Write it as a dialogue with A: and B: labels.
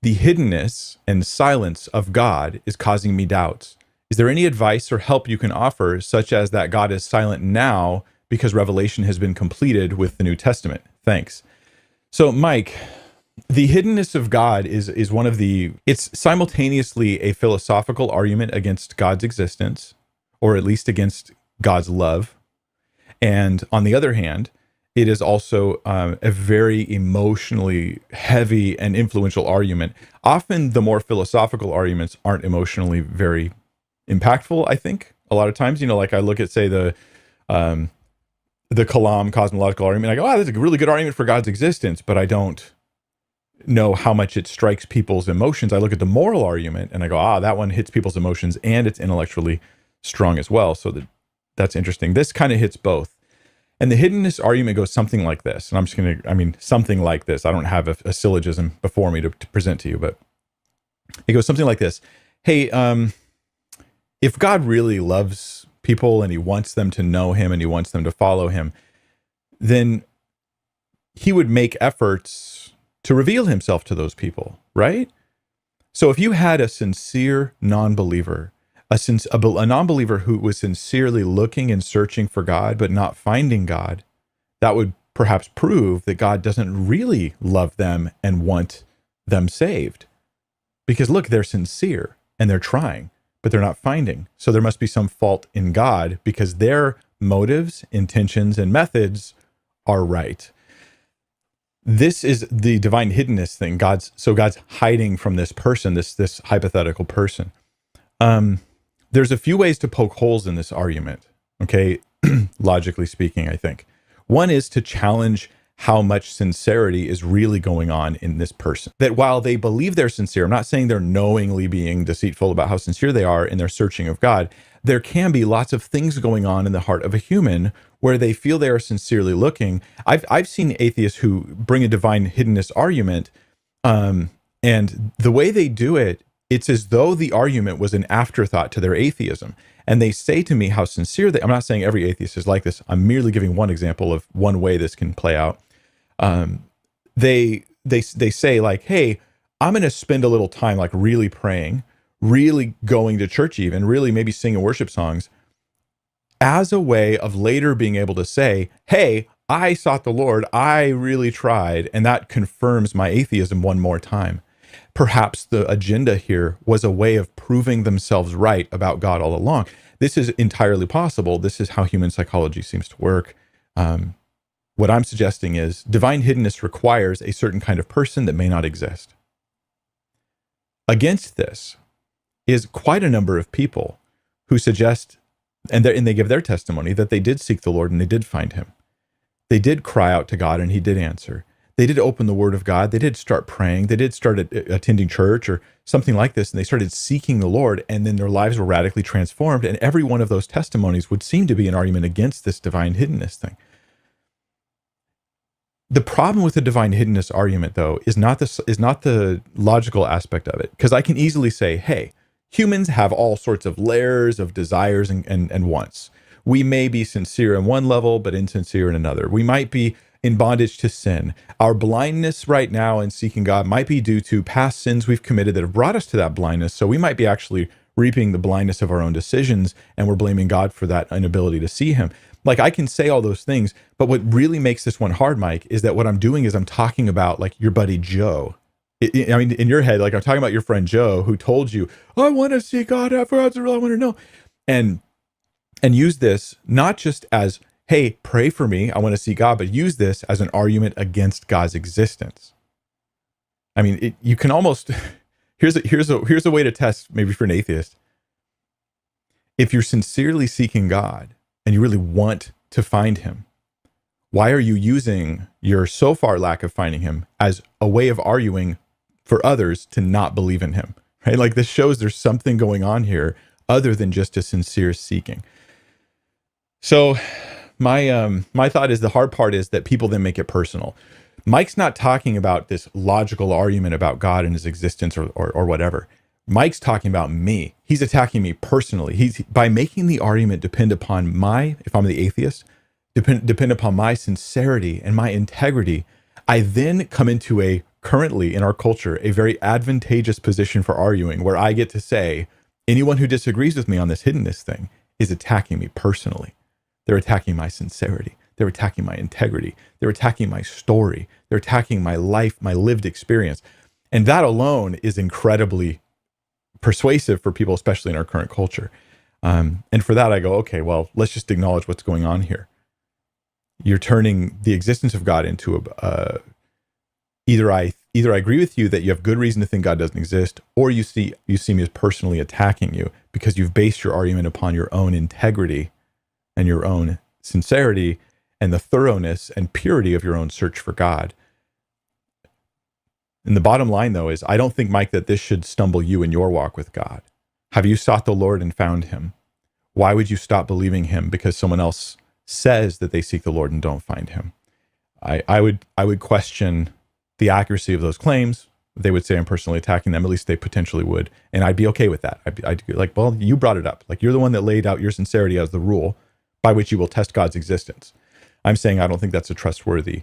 A: The hiddenness and silence of God is causing me doubts. Is there any advice or help you can offer, such as that God is silent now because revelation has been completed with the New Testament? Thanks. So, Mike, the hiddenness of God is one of it's simultaneously a philosophical argument against God's existence, or at least against God's love. And on the other hand, it is also a very emotionally heavy and influential argument. Often the more philosophical arguments aren't emotionally very impactful, I think. A lot of times, like I look at, say, the Kalam cosmological argument, I go, that's a really good argument for God's existence, but I don't know how much it strikes people's emotions. I look at the moral argument and I go, that one hits people's emotions and it's intellectually strong as well. So that's interesting. This kind of hits both. And the hiddenness argument goes something like this. And I'm just going to, something like this. I don't have a syllogism before me to present to you, but it goes something like this. Hey, if God really loves people and he wants them to know him and he wants them to follow him, then he would make efforts to reveal himself to those people, right? So if you had a sincere non-believer, a non-believer who was sincerely looking and searching for God, but not finding God, that would perhaps prove that God doesn't really love them and want them saved. Because look, they're sincere and they're trying, but they're not finding. So there must be some fault in God because their motives, intentions, and methods are right. This is the divine hiddenness thing. God's hiding from this person, this hypothetical person. There's a few ways to poke holes in this argument, okay? Logically speaking, I think. One is to challenge how much sincerity is really going on in this person. That while they believe they're sincere, I'm not saying they're knowingly being deceitful about how sincere they are in their searching of God. There can be lots of things going on in the heart of a human where they feel they are sincerely looking. I've seen atheists who bring a divine hiddenness argument, and the way they do it, it's as though the argument was an afterthought to their atheism. And they say to me how sincere I'm not saying every atheist is like this. I'm merely giving one example of one way this can play out. They say like, hey, I'm going to spend a little time like really praying, really going to church, even really maybe singing worship songs as a way of later being able to say, hey, I sought the Lord, I really tried, and that confirms my atheism one more time. Perhaps the agenda here was a way of proving themselves right about God all along. This is entirely possible. This is how human psychology seems to work. What I'm suggesting is divine hiddenness requires a certain kind of person that may not exist. Against this is quite a number of people who suggest, and they give their testimony, that they did seek the Lord and they did find him. They did cry out to God and he did answer. They did open the word of God. They did start praying. They did start attending church or something like this. And they started seeking the Lord, and then their lives were radically transformed. And every one of those testimonies would seem to be an argument against this divine hiddenness thing. The problem with the divine hiddenness argument, though, is not the logical aspect of it. Because I can easily say, hey, humans have all sorts of layers of desires and wants. We may be sincere in one level, but insincere in another. We might be in bondage to sin. Our blindness right now in seeking God might be due to past sins we've committed that have brought us to that blindness. So we might be actually reaping the blindness of our own decisions, and we're blaming God for that inability to see him. Like, I can say all those things, but what really makes this one hard, Mike, is that what I'm doing is I'm talking about like your buddy Joe. I mean, in your head, like I'm talking about your friend Joe who told you, I want to see God, I want to know. And use this not just as, hey, pray for me, I want to see God, but use this as an argument against God's existence. I mean, you can almost, here's a way to test maybe for an atheist. If you're sincerely seeking God and you really want to find him, why are you using your so far lack of finding him as a way of arguing for others to not believe in him, right? Like, this shows there's something going on here other than just a sincere seeking. So my thought is the hard part is that people then make it personal. Mike's not talking about this logical argument about God and his existence or whatever. Mike's talking about me. He's attacking me personally. He's by making the argument depend upon if I'm the atheist, depend upon my sincerity and my integrity. I then come into a currently in our culture a very advantageous position for arguing, where I get to say, anyone who disagrees with me on this hiddenness thing is attacking me personally. They're attacking my sincerity. They're attacking my integrity. They're attacking my story. They're attacking my life, my lived experience. And that alone is incredibly persuasive for people, especially in our current culture. And for that, I go, okay, well, let's just acknowledge what's going on here. You're turning the existence of God into either I agree with you that you have good reason to think God doesn't exist, or you see me as personally attacking you because you've based your argument upon your own integrity and your own sincerity and the thoroughness and purity of your own search for God. And the bottom line, though, is I don't think, Mike, that this should stumble you in your walk with God. Have you sought the Lord and found him? Why would you stop believing him because someone else says that they seek the Lord and don't find him? I would question the accuracy of those claims. They would say I'm personally attacking them. At least they potentially would. And I'd be okay with that. I'd be like, well, you brought it up. Like, you're the one that laid out your sincerity as the rule by which you will test God's existence. I'm saying I don't think that's a trustworthy